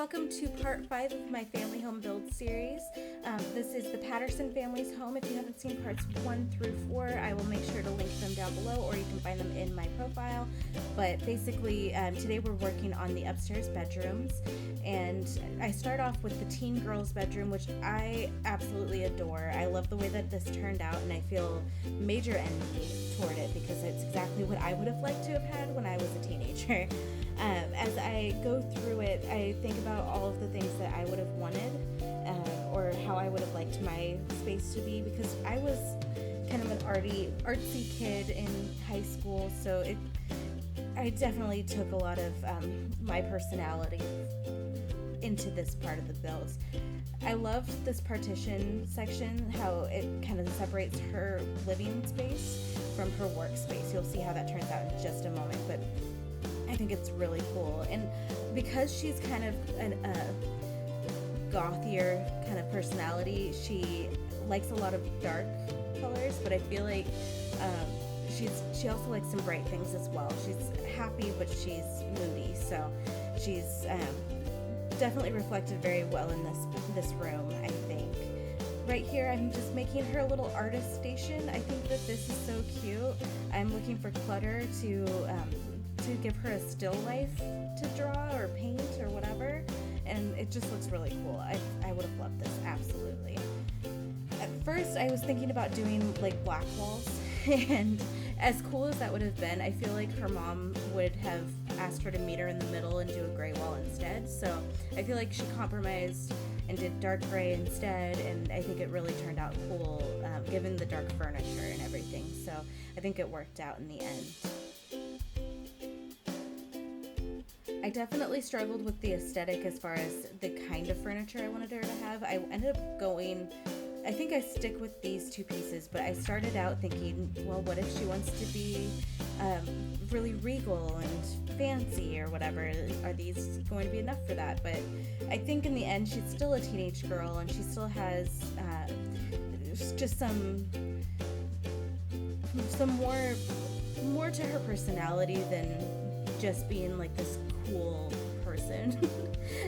welcome to part 5 of my family home build series. This is the Patterson family's home. If you haven't seen parts 1 through 4, I will make sure to link them down below, or you can find them in my profile. But basically, today we're working on the upstairs bedrooms, and I start off with the teen girl's bedroom, which I absolutely adore. I love the way that this turned out, and I feel major envy toward it because it's exactly what I would have liked to have had when I was a teenager. As I go through it, I think about all of the things that I would have wanted, or how I would have liked my space to be, because I was kind of an artsy kid in high school, so I definitely took a lot of my personality into this part of the build. I love this partition section, how it kind of separates her living space from her workspace. You'll see how that turns out in just a moment, but I think it's really cool. And because she's kind of a gothier kind of personality, she likes a lot of dark colors, but I feel like she also likes some bright things as well. She's happy, but she's moody, so she's definitely reflected very well in this room, I think. Right here, I'm just making her a little artist station. I think that this is so cute. I'm looking for clutter to give her a still life to draw or paint or whatever, and it just looks really cool. I would have loved this, absolutely. At first, I was thinking about doing like black walls, and as cool as that would have been, I feel like her mom would have asked her to meet her in the middle and do a gray wall instead, so I feel like she compromised and did dark gray instead, and I think it really turned out cool given the dark furniture and everything, so I think it worked out in the end. I definitely struggled with the aesthetic as far as the kind of furniture I wanted her to have. I ended up I think I stick with these two pieces, but I started out thinking, well, what if she wants to be really regal and fancy or whatever? Are these going to be enough for that? But I think in the end, she's still a teenage girl, and she still has just some more to her personality than just being like this cool person.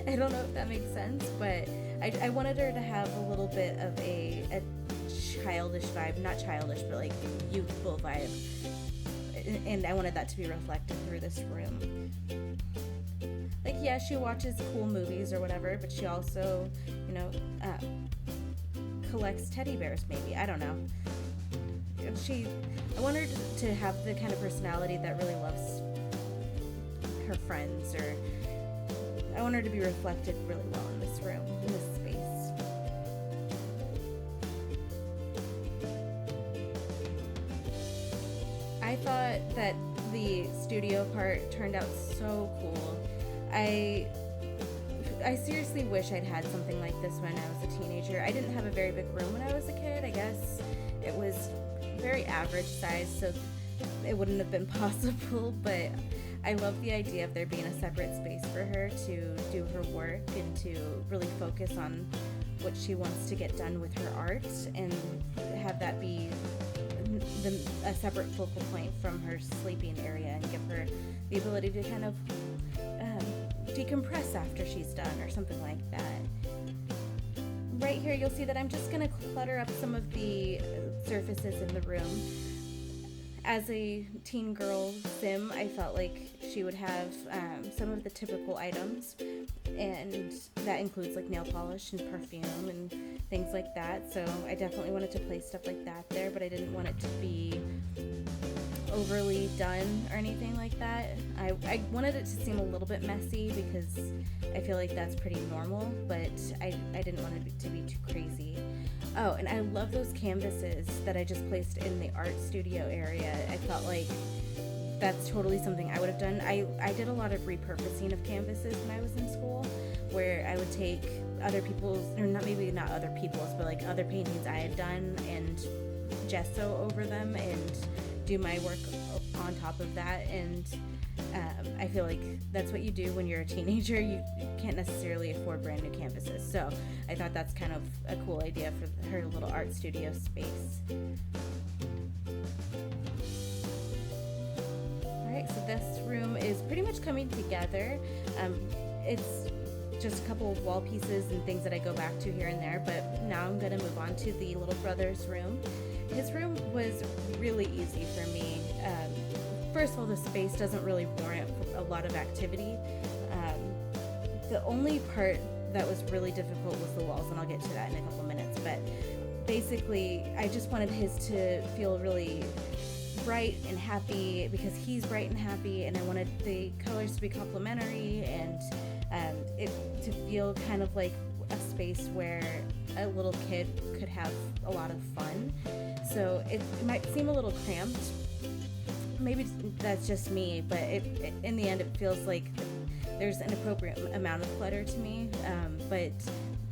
I don't know if that makes sense, but I wanted her to have a little bit of a childish vibe, not childish, but like youthful vibe, and I wanted that to be reflected through this room. Like, yeah, she watches cool movies or whatever, but she also, collects teddy bears, maybe, I don't know. I want her to have the kind of personality that really loves her friends, or I want her to be reflected really well in this room, in this space. I thought that the studio part turned out so cool. I seriously wish I'd had something like this when I was a teenager. I didn't have a very big room when I was a kid. I guess it was very average size, so it wouldn't have been possible, but I love the idea of there being a separate space for her to do her work and to really focus on what she wants to get done with her art, and have that be a separate focal point from her sleeping area, and give her the ability to kind of decompress after she's done or something like that. Right here, you'll see that I'm just going to clutter up some of the surfaces in the room. As a teen girl sim, I felt like she would have some of the typical items, and that includes like nail polish and perfume and things like that, so I definitely wanted to place stuff like that there, but I didn't want it to be overly done or anything like that. I wanted it to seem a little bit messy because I feel like that's pretty normal, but I didn't want it to be too crazy. Oh, and I love those canvases that I just placed in the art studio area. I felt like that's totally something I would have done. I did a lot of repurposing of canvases when I was in school, where I would take other people's, or not other people's, but like other paintings I had done and gesso over them and do my work on top of that, and I feel like that's what you do when you're a teenager. You can't necessarily afford brand new canvases, so I thought that's kind of a cool idea for her little art studio space. Alright, so this room is pretty much coming together. It's just a couple of wall pieces and things that I go back to here and there, but now I'm gonna move on to the little brother's room. His room was really easy for me. First of all, the space doesn't really warrant a lot of activity. The only part that was really difficult was the walls, and I'll get to that in a couple minutes, but basically I just wanted his to feel really bright and happy because he's bright and happy, and I wanted the colors to be complementary and it to feel kind of like a space where a little kid could have a lot of fun. So it might seem a little cramped. Maybe that's just me, but in the end it feels like there's an appropriate amount of clutter to me, but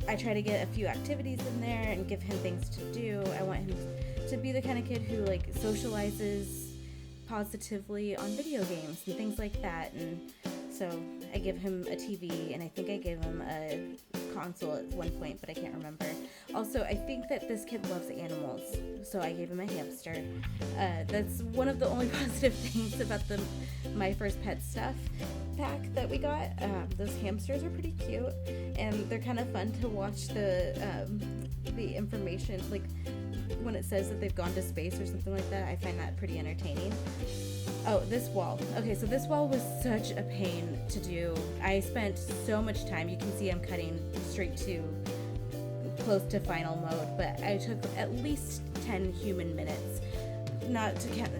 I try to get a few activities in there and give him things to do. I want him to be the kind of kid who like socializes positively on video games and things like that. And so I give him a TV, and I think I gave him a console at one point, but I can't remember. Also, I think that this kid loves animals, so I gave him a hamster. That's one of the only positive things about the My First Pet stuff pack that we got. Those hamsters are pretty cute, and they're kind of fun to watch the information, like when it says that they've gone to space or something like that. I find that pretty entertaining. Oh, this wall. Okay, so this wall was such a pain to do. I spent so much time. You can see I'm cutting straight to close to final mode, but I took at least 10 human minutes. Not to count,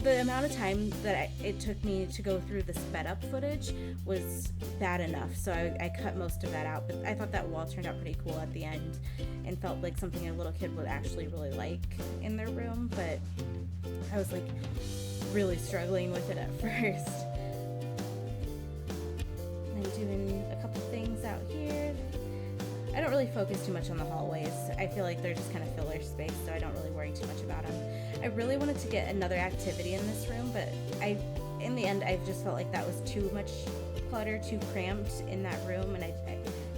the amount of time that it took me to go through the sped up footage was bad enough, so I cut most of that out, but I thought that wall turned out pretty cool at the end and felt like something a little kid would actually really like in their room, but I was like really struggling with it at first. I'm doing a couple things out here. I don't really focus too much on the hallways. I feel like they're just kind of filler space, so I don't really worry too much about them. I really wanted to get another activity in this room, but in the end, I just felt like that was too much clutter, too cramped in that room, and I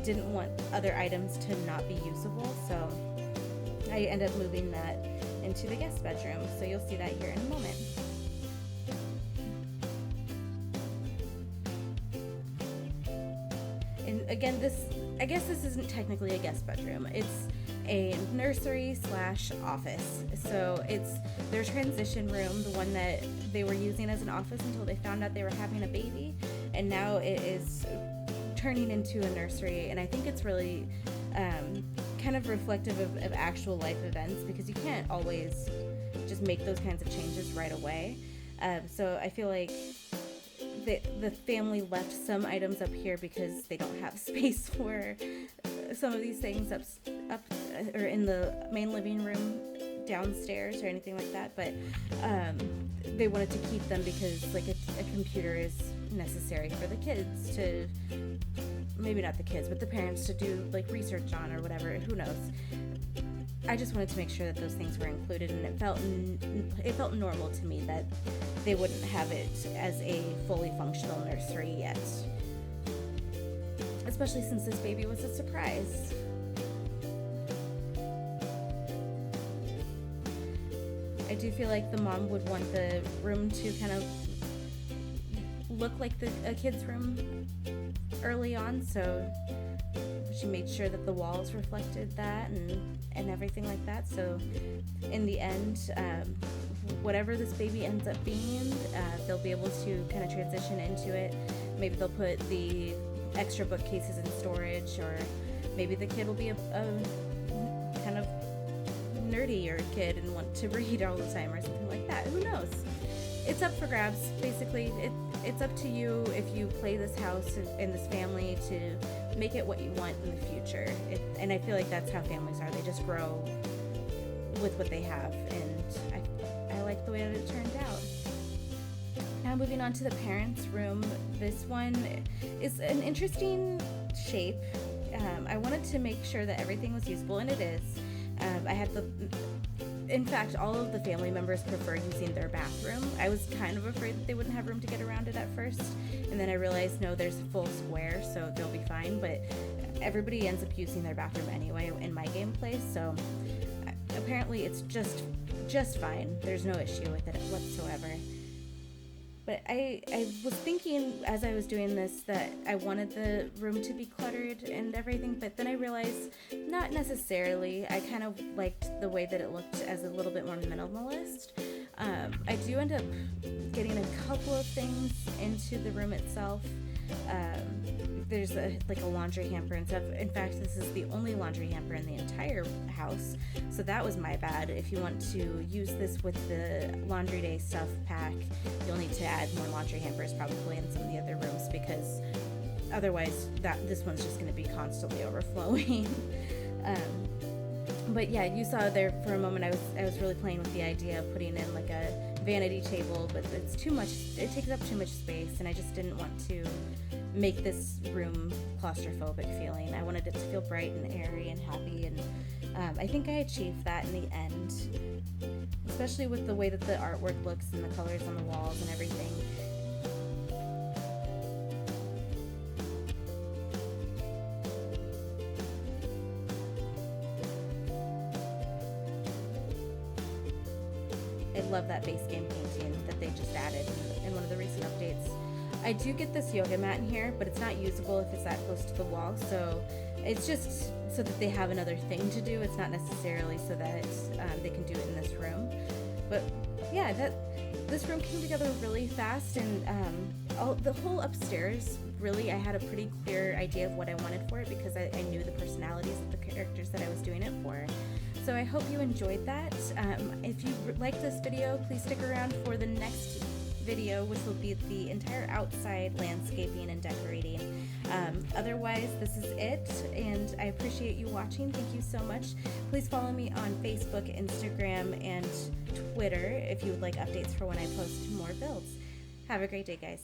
didn't want other items to not be usable, so I ended up moving that into the guest bedroom, so you'll see that here in a moment. And again, I guess this isn't technically a guest bedroom. It's a nursery / office. So it's their transition room, the one that they were using as an office until they found out they were having a baby. And now it is turning into a nursery. And I think it's really kind of reflective of actual life events, because you can't always just make those kinds of changes right away. So I feel like the family left some items up here because they don't have space for some of these things up or in the main living room downstairs or anything like that, but they wanted to keep them because like a computer is necessary for the kids to, maybe not the kids, but the parents to do like research on or whatever, who knows. I just wanted to make sure that those things were included, and it felt normal to me that they wouldn't have it as a fully functional nursery yet. Especially since this baby was a surprise. I do feel like the mom would want the room to kind of look like a kid's room early on, so she made sure that the walls reflected that and everything like that. So in the end, whatever this baby ends up being, they'll be able to kind of transition into it. Maybe they'll put the extra bookcases in storage, or maybe the kid will be a kind of nerdier kid and want to read all the time or something like that. Who knows? It's up for grabs. Basically, it's up to you if you play this house and this family to make it what you want in the future. And I feel like that's how families are. They just grow with what they have, and I like the way that it turned out. Now moving on to the parents' room. This one is an interesting shape. I wanted to make sure that everything was usable, and it is. In fact, all of the family members prefer using their bathroom. I was kind of afraid that they wouldn't have room to get around it at first, and then I realized, no, there's a full square, so they'll be fine, but everybody ends up using their bathroom anyway in my gameplay, so apparently it's just fine. There's no issue with it whatsoever. But I was thinking as I was doing this that I wanted the room to be cluttered and everything, but then I realized not necessarily. I kind of liked the way that it looked as a little bit more minimalist. I do end up getting a couple of things into the room itself. There's a laundry hamper and stuff. In fact, this is the only laundry hamper in the entire house, so that was my bad. If you want to use this with the laundry day stuff pack, you'll need to add more laundry hampers probably in some of the other rooms, because otherwise this one's just going to be constantly overflowing. But yeah, you saw there for a moment I was really playing with the idea of putting in like a vanity table, but it's too much. It takes up too much space, and I just didn't want to make this room claustrophobic feeling. I wanted it to feel bright and airy and happy, and I think I achieved that in the end, especially with the way that the artwork looks and the colors on the walls and everything. I love that base game painting that they just added in one of the recent updates. I do get this yoga mat in here, but it's not usable if it's that close to the wall, so it's just so that they have another thing to do. It's not necessarily so that they can do it in this room. But yeah, this room came together really fast, and the whole upstairs, really, I had a pretty clear idea of what I wanted for it because I knew the personalities of the characters that I was doing it for. So I hope you enjoyed that. If you liked this video, please stick around for the next video, which will be the entire outside landscaping and decorating. Otherwise, this is it, and I appreciate you watching. Thank you so much. Please follow me on Facebook, Instagram, and Twitter if you would like updates for when I post more builds. Have a great day, guys.